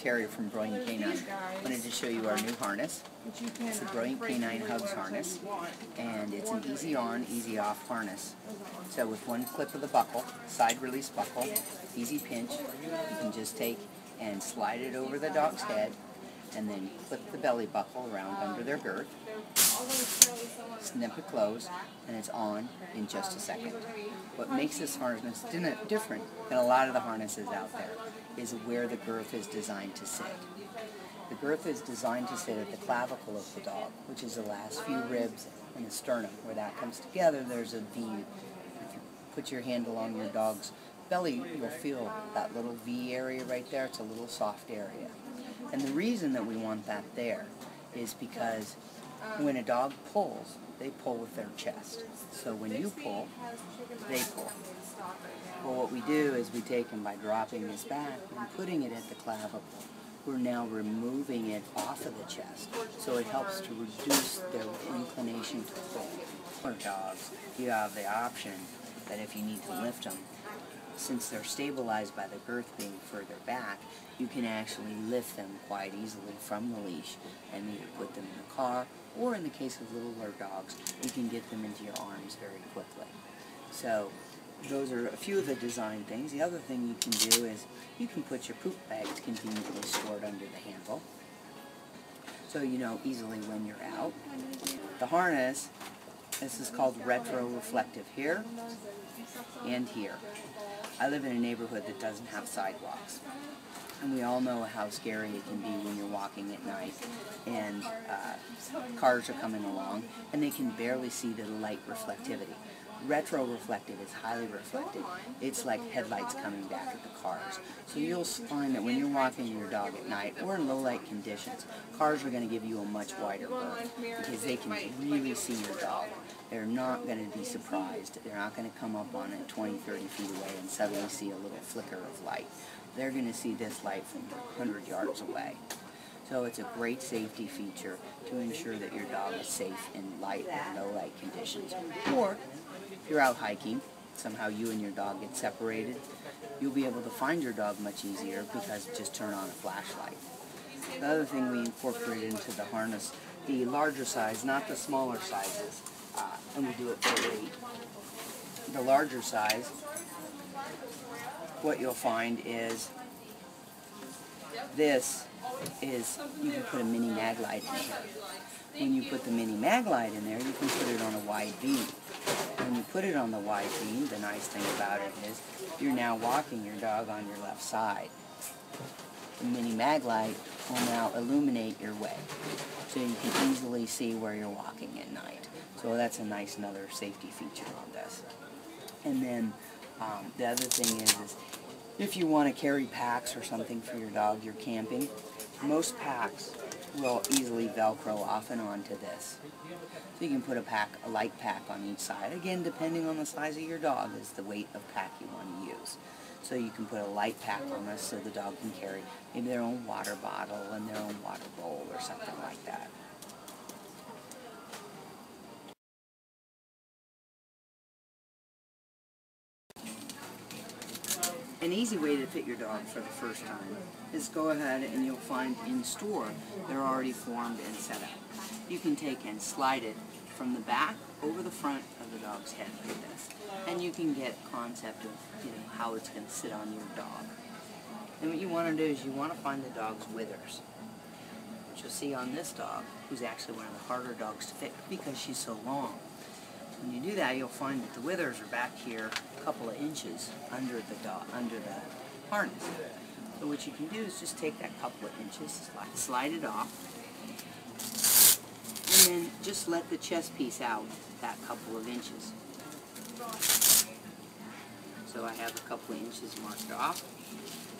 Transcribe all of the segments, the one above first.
Terry from Brilliant Canine. I wanted to show you our new harness. It's the Brilliant Canine Hugs harness, and it's an easy on, easy off harness. So with one clip of the buckle, side release buckle, easy pinch, you can just take and slide it over the dog's head, and then clip the belly buckle around under their girth, snip it closed, and it's on in just a second. What makes this harness different than a lot of the harnesses out there is where the girth is designed to sit. The girth is designed to sit at the clavicle of the dog, which is the last few ribs and the sternum. Where that comes together, there's a V. If you put your hand along your dog's belly, you'll feel that little V area right there. It's a little soft area. And the reason that we want that there is because when a dog pulls, they pull with their chest. So when you pull, they pull. Well, what we do is we take them by dropping this back and putting it at the clavicle. We're now removing it off of the chest, so it helps to reduce their inclination to pull. For dogs, you have the option that if you need to lift them, since they're stabilized by the girth being further back, you can actually lift them quite easily from the leash and either put them in the car, or in the case of littler dogs, you can get them into your arms very quickly. So those are a few of the design things. The other thing you can do is you can put your poop bags conveniently stored under the handle, so you know easily when you're out. The harness, this is called retro-reflective here and here. I live in a neighborhood that doesn't have sidewalks, and we all know how scary it can be when you're walking at night and cars are coming along and they can barely see the light reflectivity. Retro-reflective is highly reflective. It's like headlights coming back at the cars. So you'll find that when you're walking your dog at night or in low light conditions, cars are going to give you a much wider berth because they can really see your dog. They're not going to be surprised. They're not going to come up on it 20, 30 feet away and suddenly see a little flicker of light. They're going to see this light from 100 yards away. So it's a great safety feature to ensure that your dog is safe in light or low light conditions. Or if you're out hiking, somehow you and your dog get separated, you'll be able to find your dog much easier because just turn on a flashlight. The other thing we incorporate into the harness, the larger size, not the smaller sizes, and we do it for weight. The larger size, what you'll find is this is, you can put a mini mag light in here. When you put the mini mag light in there, you can put it on a wide beam. When you put it on the wide beam, the nice thing about it is you're now walking your dog on your left side. The mini mag light will now illuminate your way, so you can easily see where you're walking at night. So that's a nice another safety feature on this. And then the other thing is if you want to carry packs or something for your dog, you're camping, most packs will easily Velcro off and on to this. So you can put a light pack on each side. Again, depending on the size of your dog is the weight of pack you want to use. So you can put a light pack on this so the dog can carry maybe their own water bottle and their own water bowl or something like that. An easy way to fit your dog for the first time is go ahead and you'll find in store they're already formed and set up. You can take and slide it from the back over the front of the dog's head like this, and you can get a concept of how it's going to sit on your dog. And what you want to do is you want to find the dog's withers, which you'll see on this dog, who's actually one of the harder dogs to fit because she's so long. When you do that, you'll find that the withers are back here a couple of inches under the harness. So what you can do is just take that couple of inches, slide it off, and then just let the chest piece out that couple of inches. So I have a couple of inches marked off.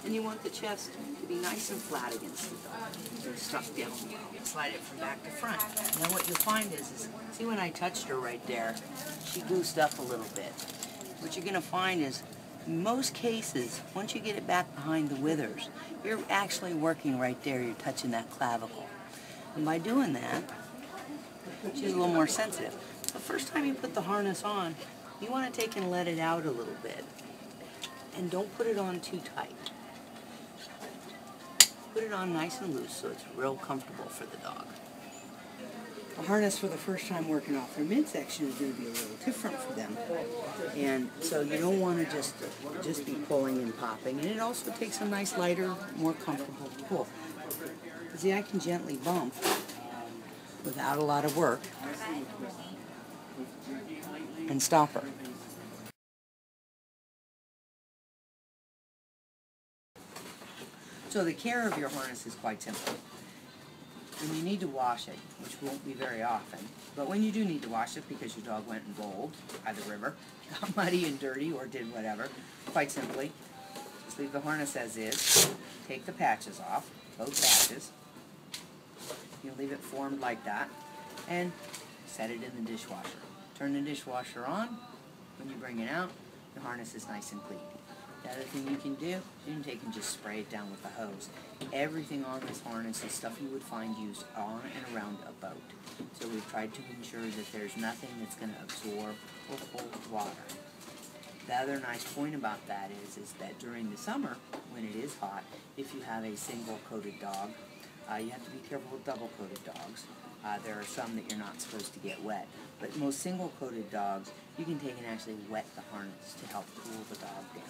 And you want the chest to be nice and flat against the dog, so it's stuck down well. Slide it from back to front. Now what you'll find is, see when I touched her right there, she goosed up a little bit. What you're going to find is, in most cases, once you get it back behind the withers, you're actually working right there, you're touching that clavicle. And by doing that, she's a little more sensitive. The first time you put the harness on, you want to take and let it out a little bit. And don't put it on too tight. put it on nice and loose so it's real comfortable for the dog. A harness for the first time working off their midsection is going to be a little different for them. And so you don't want to just be pulling and popping. And it also takes a nice lighter, more comfortable pull. See, I can gently bump without a lot of work and stop her. So the care of your harness is quite simple. When you need to wash it, which won't be very often, but when you do need to wash it because your dog went and bowled by the river, got muddy and dirty or did whatever, quite simply, just leave the harness as is, take the patches off, both patches, you leave it formed like that, and set it in the dishwasher. Turn the dishwasher on. When you bring it out, the harness is nice and clean. The other thing you can do, you can just spray it down with a hose. Everything on this harness is stuff you would find used on and around a boat. So we've tried to ensure that there's nothing that's going to absorb or hold water. The other nice point about that is that during the summer, when it is hot, if you have a single-coated dog, you have to be careful with double-coated dogs. There are some that you're not supposed to get wet. But most single-coated dogs, you can take and actually wet the harness to help cool the dog down.